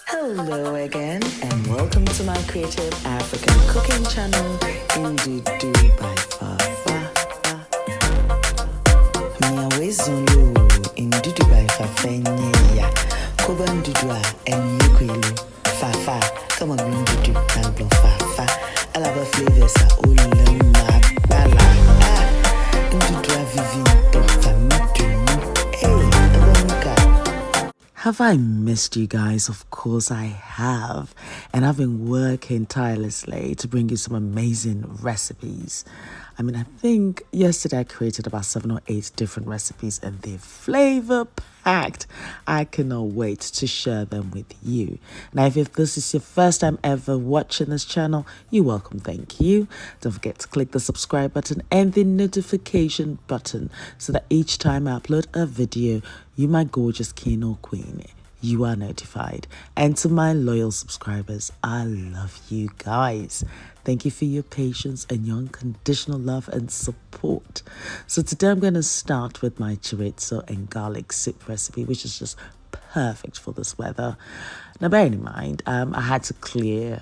Hello again, and welcome to my creative African cooking channel, Ndudu by Fafa. Miawe Zulu, Ndudu by Fafa, Nya, Koba Ndudu and Yukwelu, Fafa, come on, Ndudu, Nablo Fafa, Alaba flavours, Ulama, Bala, Ndudu Vivi, Have I missed you guys? Of course I have. And I've been working tirelessly to bring you some amazing recipes. I mean, I think yesterday I created about 7 or 8 different recipes and they're flavor packed. I cannot wait to share them with you. Now, if this is your first time ever watching this channel, you're welcome. Thank you. Don't forget to click the subscribe button and the notification button so that each time I upload a video, you, my gorgeous king or queen, you are notified. And to my loyal subscribers, I love you guys. Thank you for your patience and your unconditional love and support. So today I'm going to start with my chorizo and garlic soup recipe, which is just perfect for this weather. Now, bearing in mind, I had to clean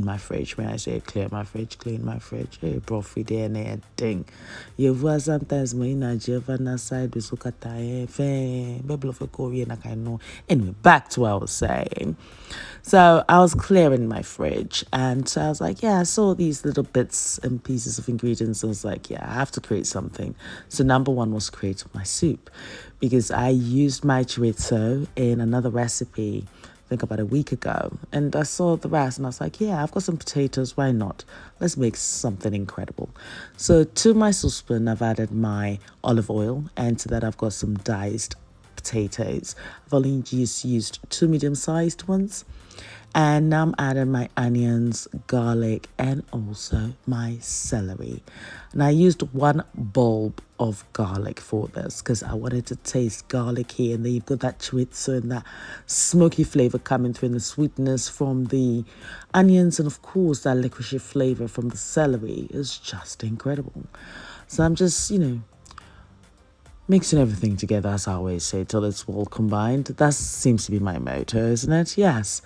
my fridge. When I say clean my fridge, hey, bro, free day and a ding. You were sometimes my Nigeria side with Sukata, Bible of a Korean, I know. Anyway, back to what I was saying. So I was clearing my fridge, and so I was like, yeah, I saw these little bits and pieces of ingredients. I was like, yeah, I have to create something. So number one was create my soup, because I used my chorizo in another recipe, I think about a week ago, and I saw the rest and I was like, yeah, I've got some potatoes, why not? Let's make something incredible. So to my saucepan, I've added my olive oil, and to that I've got some diced potatoes. I've only just used 2 medium-sized ones. And now I'm adding my onions, garlic, and also my celery. And I used 1 bulb of garlic for this because I wanted to taste garlicky, and then you've got that chorizo and that smoky flavor coming through, and the sweetness from the onions, and of course that licorice flavor from the celery is just incredible. So I'm just, mixing everything together, as I always say, till it's all combined. That seems to be my motto, isn't it? Yes.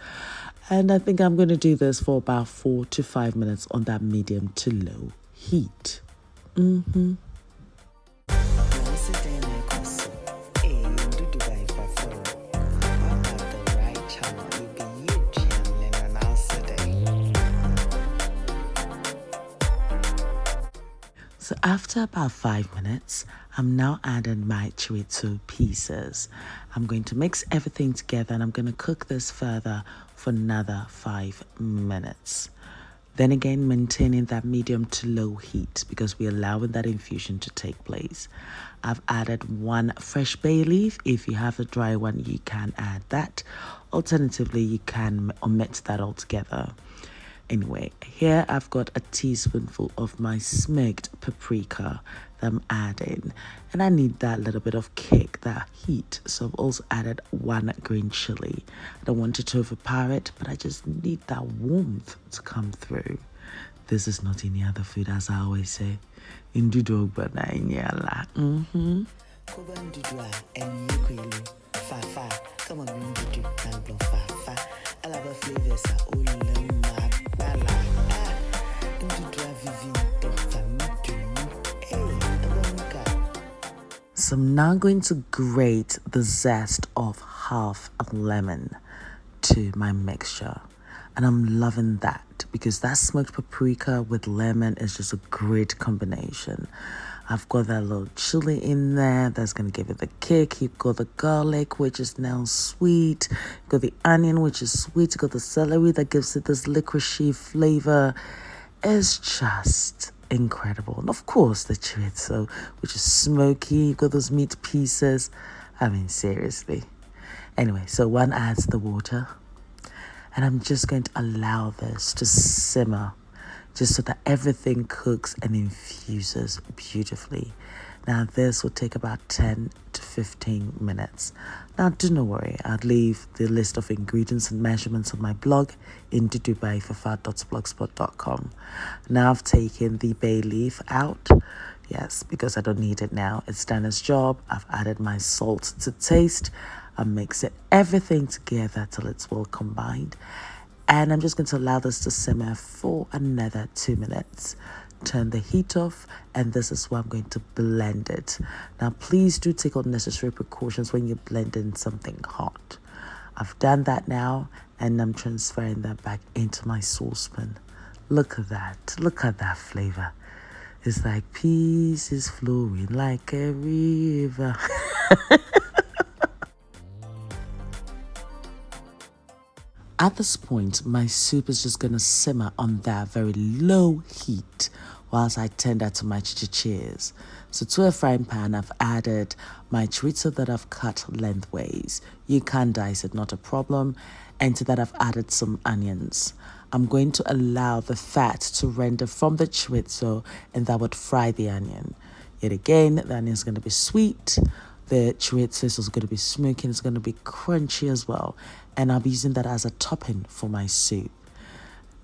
And I think I'm going to do this for about 4 to 5 minutes on that medium to low heat. So after about 5 minutes, I'm now adding my chorizo pieces. I'm going to mix everything together, and I'm going to cook this further for another 5 minutes. Then again, maintaining that medium to low heat because we're allowing that infusion to take place. I've added 1 fresh bay leaf. If you have a dry one, you can add that. Alternatively, you can omit that altogether. Anyway, here I've got a teaspoonful of my smoked paprika that I'm adding. And I need that little bit of kick, that heat. So I've also added 1 green chili. I don't want it to overpower it, but I just need that warmth to come through. This is not any other food, as I always say. Ndudu bananyala. Koba Ndudu and Yukwelu, Fafa, come on, Ndudu, Nablo Fafa, Alaba flavours, Ulama. So I'm now going to grate the zest of half a lemon to my mixture. And I'm loving that because that smoked paprika with lemon is just a great combination. I've got that little chili in there that's going to give it the kick. You've got the garlic, which is now sweet. You've got the onion, which is sweet. You've got the celery that gives it this licorice flavor. It's just incredible. And of course, the chorizo, which is smoky. You've got those meat pieces. I mean, seriously. Anyway, so 1 adds the water. And I'm just going to allow this to simmer just so that everything cooks and infuses beautifully. Now this will take about 10 to 15 minutes. Now do not worry, I'll leave the list of ingredients and measurements on my blog ndudubyfafa.blogspot.com. Now I've taken the bay leaf out. Yes, because I don't need it now. It's done its job. I've added my salt to taste. I'm mixing everything together till it's well combined. And I'm just going to allow this to simmer for another 2 minutes. Turn the heat off, and this is where I'm going to blend it. Now, please do take all necessary precautions when you're blending something hot. I've done that now, and I'm transferring that back into my saucepan. Look at that. Look at that flavor. It's like peace is flowing like a river. At this point, my soup is just going to simmer on that very low heat whilst I turn that to my chichiches. So to a frying pan, I've added my chorizo that I've cut lengthways. You can dice it, not a problem. And to that, I've added some onions. I'm going to allow the fat to render from the chorizo, and that would fry the onion. Yet again, the onion is going to be sweet. The chorizo is also going to be smoky, and it's going to be crunchy as well. And I'll be using that as a topping for my soup.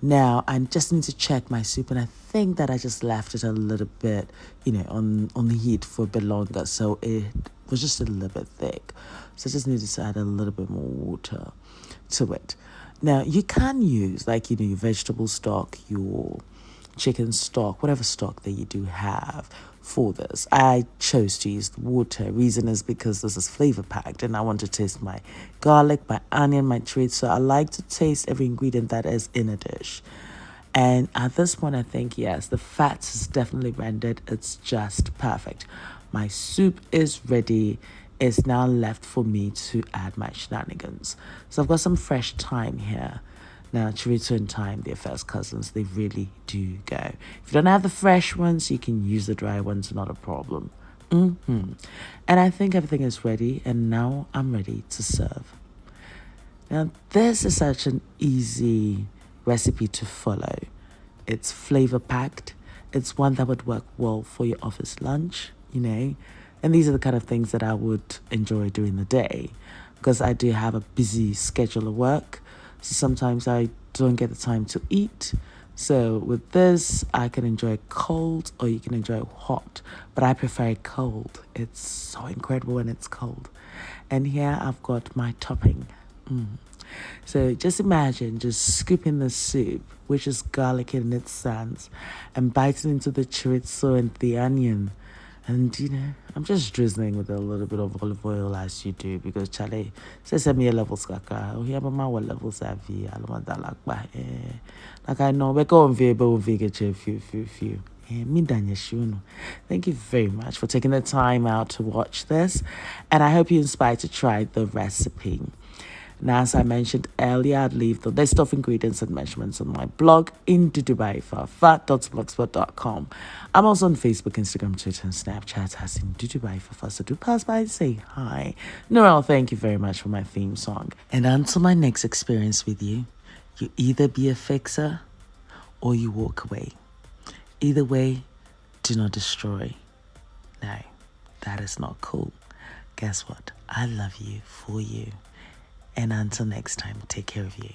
Now, I just need to check my soup, and I think that I just left it a little bit, on the heat for a bit longer. So it was just a little bit thick. So I just needed to add a little bit more water to it. Now, you can use, your vegetable stock, your chicken stock, whatever stock that you do have for this. I chose to use the water. Reason is because this is flavor packed, and I want to taste my garlic, my onion, my chorizo. I like to taste every ingredient that is in a dish. And at this point, I think, yes, the fat is definitely rendered. It's just perfect. My soup is ready. It's now left for me to add my shenanigans. So I've got some fresh thyme here. Now, chorizo and thyme, they're first cousins. They really do go. If you don't have the fresh ones, you can use the dry ones, not a problem. And I think everything is ready, and now I'm ready to serve. Now, this is such an easy recipe to follow. It's flavor packed. It's one that would work well for your office lunch, And these are the kind of things that I would enjoy during the day, because I do have a busy schedule of work. So sometimes I don't get the time to eat. So with this, I can enjoy it cold, or you can enjoy it hot. But I prefer it cold. It's so incredible when it's cold. And here I've got my topping. So just imagine just scooping the soup, which is garlic in its sense, and biting into the chorizo and the onion. And, I'm just drizzling with a little bit of olive oil as you do, because Charlie says me a level skaka. Oh, yeah, but my level savvy. I don't want that like I know, we go on get you few. Thank you very much for taking the time out to watch this. And I hope you're inspired to try the recipe. Now, as I mentioned earlier, I'd leave the list of ingredients and measurements on my blog, Ndudu by Fafa.blogspot.com. I'm also on Facebook, Instagram, Twitter, and Snapchat as Ndudu by Fafa. So do pass by and say hi. Noel, thank you very much for my theme song. And until my next experience with you, you either be a fixer or you walk away. Either way, do not destroy. No, that is not cool. Guess what? I love you for you. And until next time, take care of you.